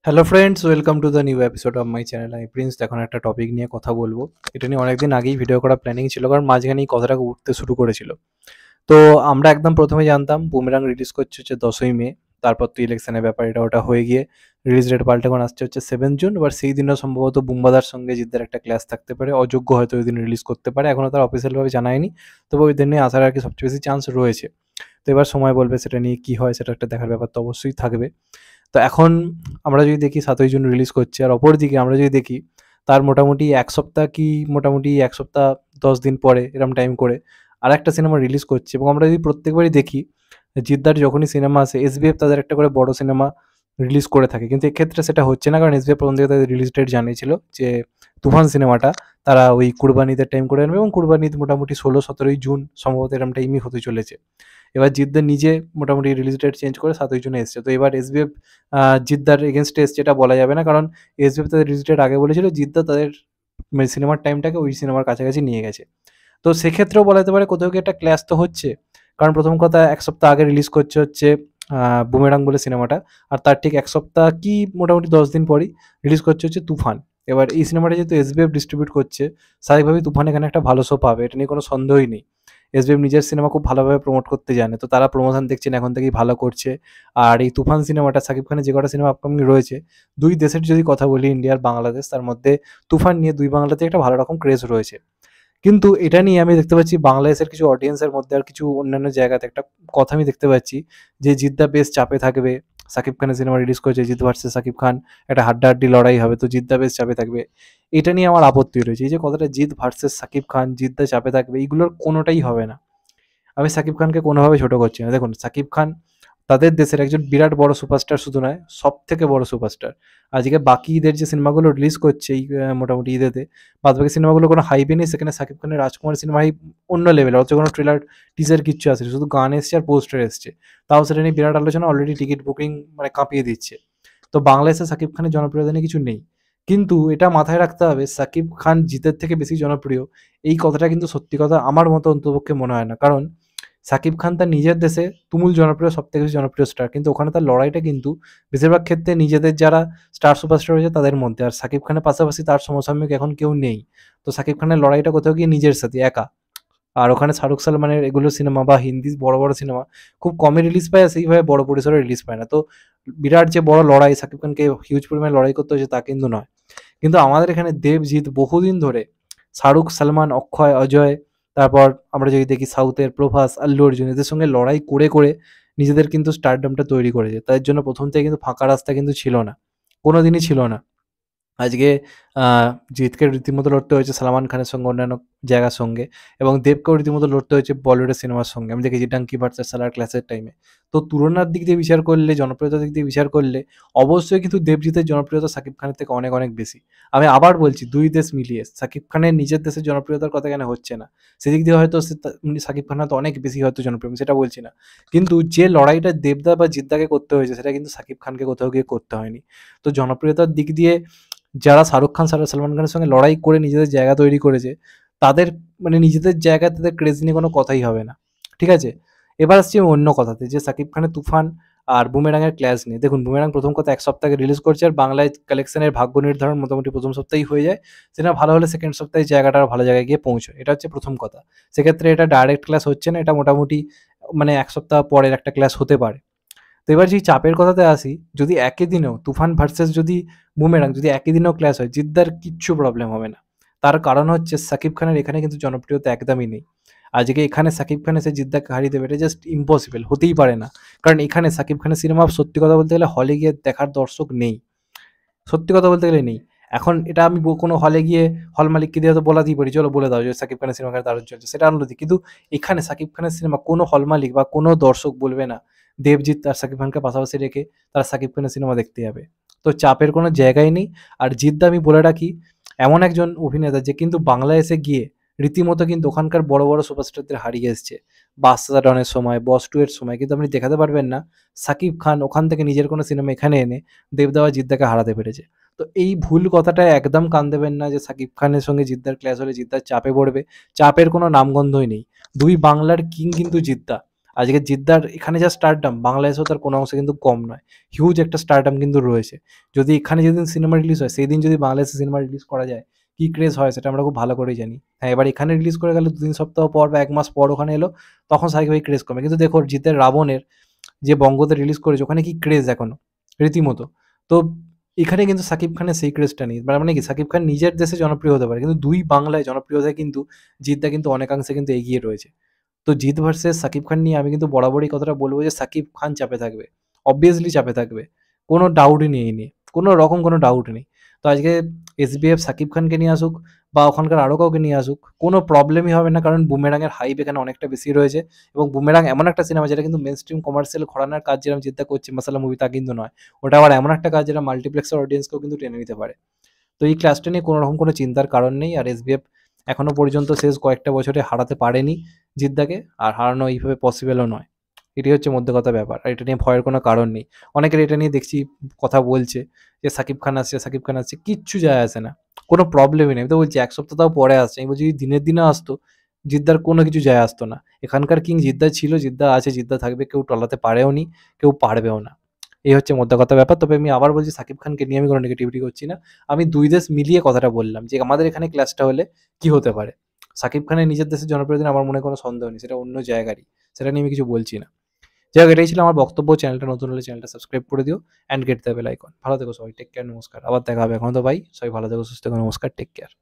Hello friends, welcome to the new episode of my channel. আমি Prince. এখন একটা topic নিয়ে কথা বলবো। এটা নিয়ে অনেকদিন আগেই ভিডিও করার প্ল্যানিং ছিল, কারণ মাঝখানে এই কথাটা উঠতে শুরু করেছিল। তো আমরা একদম প্রথমে জানতাম বুমেরাং রিলিজ করছে হচ্ছে 10ই মে। তারপর তো ইলেকশনের ব্যাপার এটা ওটা হয়ে গিয়ে রিলিজ ডেট পাল্টে এখন আসছে হচ্ছে 7 জুন। এবার সেই দিনও সম্ভবত বুম্বাদার সঙ্গে জিদ্দার একটা ক্লাস থাকতে পারে, অযোগ্য হয়তো ওই দিন রিলিজ করতে পারে, এখনও তার অফিসিয়ালভাবে জানায়নি। তবে ওই দিনে আসার আর কি সবচেয়ে বেশি চান্স রয়েছে। তো এবার সময় বলবে সেটা নিয়ে কী হয়, সেটা একটা দেখার ব্যাপার তো অবশ্যই থাকবে। তো এখন আমরা যদি দেখি 7ই জুন রিলিজ করছে, আর অপরদিকে আমরা যদি দেখি তার মোটামুটি 1 সপ্তাহ কি মোটামুটি 1 সপ্তাহ 10 দিন পরে এরকম টাইম করে আরেকটা সিনেমা রিলিজ করছে। এবং আমরা যদি প্রত্যেকবারই দেখি জিদ্দার যখনই সিনেমা আসে এসবিএফ তাদের একটা করে বড় সিনেমা রিলিজ করে থাকে, কিন্তু এক্ষেত্রে সেটা হচ্ছে না, কারণ এসবিএফ প্রথম থেকে তাদের রিলিজ ডেট জানিয়েছিল যে তুফান সিনেমাটা তারা ওই কুরবানিদের টাইম করে আনবে, এবং কুরবানি ঈদ মোটামুটি 16-17ই জুন সম্ভবত এরকম টাইমই হতে চলেছে। এবার জিদ্দার নিজে মোটামুটি রিলিজ ডেট চেঞ্জ করে 7ই জুনে এসছে। তো এবার এসবিএফ জিদ্দার এগেনস্টে এসছে এটা বলা যাবে না, কারণ এসবিএফ তাদের রিলিজ ডেট আগে বলেছিল, জিদ্দা তাদের সিনেমার টাইমটাকে ওই সিনেমার কাছাকাছি নিয়ে গেছে। তো সেক্ষেত্রেও বলা যেতে পারে কোথাও কি একটা ক্ল্যাশ তো হচ্ছে। কারণ প্রথম কথা 1 সপ্তাহ আগে রিলিজ করছে হচ্ছে বুমেরাং বলে সিনেমাটা, আর তার ঠিক 1 সপ্তাহ কি মোটামুটি 10 দিন পরই রিলিজ করছে হচ্ছে তুফান। এবার এই সিনেমাটা যেহেতু এসবিএফ ডিস্ট্রিবিউট করছে, স্বাভাবিকভাবেই তুফান এখানে একটা ভালো শো পাবে, এটা নিয়ে কোনো সন্দেহই নেই। এসবিএফ নিজের সিনেমা খুব ভালোভাবে প্রমোট করতে জানে, তো তারা প্রমোশন দেখছেন এখন থেকেই ভালো করছে। আর এই তুফান সিনেমাটা শাকিব খানের যে কটা সিনেমা আপকামিং রয়েছে, দুই দেশের যদি কথা বলি ইন্ডিয়া আর বাংলাদেশ, তার মধ্যে তুফান নিয়ে দুই বাংলাতে একটা ভালো রকম ক্রেজ রয়েছে। কিন্তু এটা নিয়ে আমি দেখতে পাচ্ছি বাংলাদেশের কিছু অডিয়েন্সের মধ্যে আর কিছু অন্যান্য জায়গাতে একটা কথা আমি দেখতে পাচ্ছি যে জিদ্দা বেশ চাপে থাকবে। সাকিব খানের সিনেমা রিলিজ করেছে, জিদ্দা ভার্সেস সাকিব খান, একটা হাড্ডাহাড্ডি লড়াই হবে, তো জিদ্দা বেশ চাপে থাকবে। এটা নিয়ে আমার আপত্তি রয়েছে। এই যে কথাটা জিদ ভার্সেস সাকিব খান, জিদ্দা চাপে থাকবে, এইগুলোর কোনোটাই হবে না। আমি সাকিব খানকে কোনোভাবে ছোট করছি না। দেখুন, সাকিব খান তাদের দেশের একজন বিরাট বড় সুপারস্টার, শুধু নয় সবথেকে বড় সুপারস্টার। আজকে বাকি ঈদের যে সিনেমাগুলো রিলিজ করছে এই মোটামুটি ঈদেতে, বাদবাকি সিনেমাগুলো কোনো হাইপই নেই। সেখানে সাকিব খানের রাজকুমার সিনেমা হাইপ অন্য লেভেল, অথচ কোনো ট্রেলার টিজার কিচ্ছু আসেনি, শুধু গান এসছে আর পোস্টার এসছে। তাও সেটা নিয়ে বিরাট আলোচনা, অলরেডি টিকিট বুকিং মানে কাঁপিয়ে দিচ্ছে। তো বাংলাদেশে সাকিব খানের জনপ্রিয়তা নিয়ে কিছু নেই। কিন্তু এটা মাথায় রাখতে হবে, সাকিব খান জিতের থেকে বেশি জনপ্রিয়, এই কথাটা কিন্তু সত্যি কথা আমার মতো অন্ততপক্ষে মনে হয় না। কারণ সাকিব খান তার নিজের দেশে তুমুল জনপ্রিয়, সবথেকে বেশি জনপ্রিয় স্টার, কিন্তু ওখানে তার লড়াইটা কিন্তু বেশিরভাগ ক্ষেত্রে নিজেদের যারা স্টার সুপারস্টার রয়েছে তাদের মধ্যে। আর সাকিব খানের পাশাপাশি তার সমসাময়িক এখন কেউ নেই। তো সাকিব খানের লড়াইটা কোথাও গিয়ে নিজের সাথে একা। আর ওখানে শাহরুখ সালমানের এগুলো সিনেমা বা হিন্দি বড় বড় সিনেমা খুব কমই রিলিজ পায়, আর সেইভাবে বড় পরিসরে রিলিজ পায় না। তো বিরাট যে বড় লড়াই সাকিব খানকে হিউজ পরিমাণে লড়াই করতে হয়েছে তা কিন্তু নয়। কিন্তু আমাদের এখানে দেবজিৎ বহুদিন ধরে শাহরুখ, সালমান, অক্ষয়, অজয়, তারপর আমরা যদি দেখি সাউথের প্রভাস, আল্লু অর্জুন, এদের সঙ্গে লড়াই করে করে নিজেদের কিন্তু স্টারডামটা তৈরি করেছে। তাদের জন্য প্রথম থেকে কিন্তু ফাঁকা রাস্তা কিন্তু ছিল না, কোনোদিনই ছিল না। আজকে আ জিতকে রীতিমতো লড়তে হয়েছে সালমান খানের সঙ্গে, অন্যান্য জায়গার সঙ্গে, এবং দেবকেও রীতিমতো লড়তে হয়েছে বলিউডের সিনেমার সঙ্গে। আমি দেখেছি ডাঙ্কি ভার্সাস সালার ক্লাসের টাইমে। তো তুলনার দিক দিয়ে বিচার করলে, জনপ্রিয়তার দিক দিয়ে বিচার করলে অবশ্যই কিন্তু দেবজিতের জনপ্রিয়তা সাকিব খানের থেকে অনেক, অনেক বেশি। আমি আবার বলছি ২ দেশ মিলিয়ে। সাকিব খানের নিজের দেশের জনপ্রিয়তার কথা এখানে হচ্ছে না। সেদিক দিয়ে হয়তো সে সাকিব খান হয়তো অনেক বেশি হয়তো জনপ্রিয়, আমি সেটা বলছি না। কিন্তু যে লড়াইটা দেবদা বা জিদ্দাকে করতে হয়েছে সেটা কিন্তু সাকিব খানকে কোথাও গিয়ে করতে হয়নি। তো জনপ্রিয়তার দিক দিয়ে যারা শাহরুখ খান, সালমান খানের সঙ্গে লড়াই করে নিজেদের জায়গা তৈরি করেছে, তাদের মানে নিজেদের জায়গায় তাদের ক্রেজ নিয়ে কোনো কথাই হবে না। ঠিক আছে? এবার আসছি আমি অন্য কথাতে, যে সাকিব খানের 'তুফান' আর 'বুমেরাংয়ের' ক্ল্যাশ নিয়ে। দেখুন, 'বুমেরাং' প্রথম কথা ১ সপ্তাহ আগে রিলিজ করছে, আর বাংলায় কালেকশনের ভাগ্য নির্ধারণ মোটামুটি প্রথম সপ্তাহেই হয়ে যায়। সিনেমা ভালো হলে সেকেন্ড সপ্তাহে জায়গাটা আরও ভালো জায়গায় গিয়ে পৌঁছয়। এটা হচ্ছে প্রথম কথা। সেক্ষেত্রে এটা ডাইরেক্ট ক্ল্যাশ হচ্ছে না, এটা মোটামুটি মানে ১ সপ্তাহ পরের একটা ক্ল্যাশ হতে পারে। তো এবার যেই চাপের কথাতে আসি, যদি একই দিনেও তুফান ভার্সেস যদি বুমেরাং যদি একই দিনেও ক্ল্যাশ হয়, জিদ্দার কিচ্ছু প্রবলেম হবে না। তার কারণ হচ্ছে সাকিব খানের এখানে কিন্তু জনপ্রিয়তা একদমই নেই। আজকে এখানে সাকিব খান এসে জিদ্দাকে হারিয়ে দেবে, এটা জাস্ট ইম্পসিবল, হতেই পারে না। কারণ এখানে সাকিব খানের সিনেমা সত্যি কথা বলতে গেলে হলে গিয়ে দেখার দর্শক নেই। সত্যি কথা বলতে গেলে নেই। এখন এটা আমি কোনো হলে গিয়ে হল মালিককে দিয়ে হয়তো বলাতেই পারি, "চলো বলে দাও যে সাকিব খানের সিনেমা এখানে দারুণ চলছে।" সেটা আলাদা দিক। কিন্তু এখানে সাকিব খানের সিনেমা কোনো হল মালিক বা কোনো দর্শক বলবে না, দেবজিৎ আর সাকিব খানকে পাশাপাশি রেখে তারা সাকিব খানের সিনেমা দেখতে যাবে। তো চাপের কোনো জায়গাই নেই। আর জিদ্দা আমি বলে রাখি, এমন একজন অভিনেতা যে কিন্তু বাংলায় এসে গিয়ে রীতিমতো কিন্তু ওখানকার বড়, বড় সুপারস্টারদের হারিয়ে এসছে। 'বাদশা ডনের' সময়, 'বস 2' এর সময়। কিন্তু আপনি দেখাতে পারবেন না সাকিব খান ওখান থেকে নিজের কোনো সিনেমা এখানে এনে দেবদা বা জিদ্দাকে হারাতে পেরেছে। তো এই ভুল কথাটায় একদম কান দেবেন না যে সাকিব খানের সঙ্গে জিদ্দার ক্ল্যাশ হলে জিদ্দার চাপে পড়বে। চাপের কোনো নামগন্ধই নেই। ২ বাংলার কিং কিন্তু জিদ্দা। আজকে জিদ্দার এখানে যা স্টারডাম বাংলাদেশেও তার কোনো অংশে কিন্তু কম নয়। হিউজ একটা স্টারডাম কিন্তু রয়েছে। যদি এখানে যেদিন সিনেমা রিলিজ হয় সেই দিন যদি বাংলাদেশে সিনেমা রিলিজ করা যায়, কি ক্রেজ হয় সেটা আমরা খুব ভালো করেই জানি। হ্যাঁ, এবার এখানে রিলিজ করে গেলে ২-৩ সপ্তাহ পর বা ১ মাস পর ওখানে এলো, তখন স্বাভাবিকভাবেই ক্রেজ কমে। কিন্তু দেখো জিতের 'রাবণের' যে বঙ্গতে রিলিজ করেছে ওখানে কি ক্রেজ এখনো, রীতিমতো। তো এখানে কিন্তু শাকিব খানের সেই ক্রেজটা নেই। মানে কি শাকিব খান নিজের দেশে জনপ্রিয় হতে পারে, কিন্তু ২ বাংলায় জনপ্রিয়তায় কিন্তু জিৎদা কিন্তু অনেকাংশে কিন্তু এগিয়ে রয়েছে। তো জিৎ ভার্সেস শাকিব খান নিয়ে আমি কিন্তু বরাবরই কথাটা বলব যে শাকিব খান চাপে থাকবে। অবভিয়াসলি চাপে থাকবে। কোনো ডাউটই নেই এই নিয়ে। কোনো রকম কোনো ডাউট নেই। তো আজকে এসবিএফ শাকিব খানকে নিয়ে আসুক বা ওখানকার আরও কাউকে নিয়ে আসুক, কোনো প্রবলেমই হবে না, কারণ বুমেরাংয়ের হাইপ এখানে অনেকটা বেশি রয়েছে এবং বুমেরাং এমন একটা সিনেমা যেটা কিন্তু মেইনস্ট্রিম কমার্শিয়াল ঘরানার কাজ যেরকম জিদ্দা করছে মাসালা মুভি তা কিন্তু নয়। ওটা আবার এমন একটা কাজ যেটা মাল্টিপ্লেক্সের অডিয়েন্সকেও কিন্তু টেনে নিতে পারে। তো এই ক্লাসটা নিয়ে কোনো রকম কোনো চিন্তার কারণ নেই। আর এসবিএফ এখনো পর্যন্ত শেষ কয়েকটা বছরে হারাতে পারেনি জিদ্দাকে, আর হারানো এইভাবে পসিবলও নয়। এটাই হচ্ছে মধ্য কথা ব্যাপার। আর এটা নিয়ে ভয়ের কোনো কারণ নেই। অনেকের এটা নিয়ে দেখছি কথা বলছে যে সাকিব খান আসছে, সাকিব খান আসছে। কিচ্ছু যায় আসে না। কোনো প্রবলেমই নেই। আমি তো বলছি ১ সপ্তাহ তাও পরে আসছে। আমি বলছি যদি দিনের দিনে আসতো, জিদ্দার কোনো কিছু যায় আসতো না। এখানকার কিং জিদ্দা ছিল, জিদ্দা আছে, জিদ্দা থাকবে। কেউ টলাতে পারেও নি, কেউ পারবেও না। এই হচ্ছে মোদ্দা কথা ব্যাপার। তবে আমি আবার বলছি সাকিব খানকে নিয়ে আমি কোনো নেগেটিভিটি করছি না। আমি ২ দেশ মিলিয়ে কথাটা বললাম যে আমাদের এখানে ক্লাশটা হলে কি হতে পারে। সাকিব খানের নিজের দেশের জনপ্রিয়তা নিয়ে আমার মনে কোনো সন্দেহ নেই। সেটা অন্য জায়গারই। সেটা নিয়ে আমি কিছু বলছি না। যাই হোক, এটাই ছিল আমার বক্তব্য। চ্যানেলটা নতুন হলে চ্যানেলটা সাবস্ক্রাইব করে দিও and get the bell icon. ভালো থেকো সবাই। টেক কেয়ার, নমস্কার। আবার দেখা হবে। এখনো তো বাই। সবাই ভালো থেকো, সুস্থ থেকো। নমস্কার, টেক কেয়ার।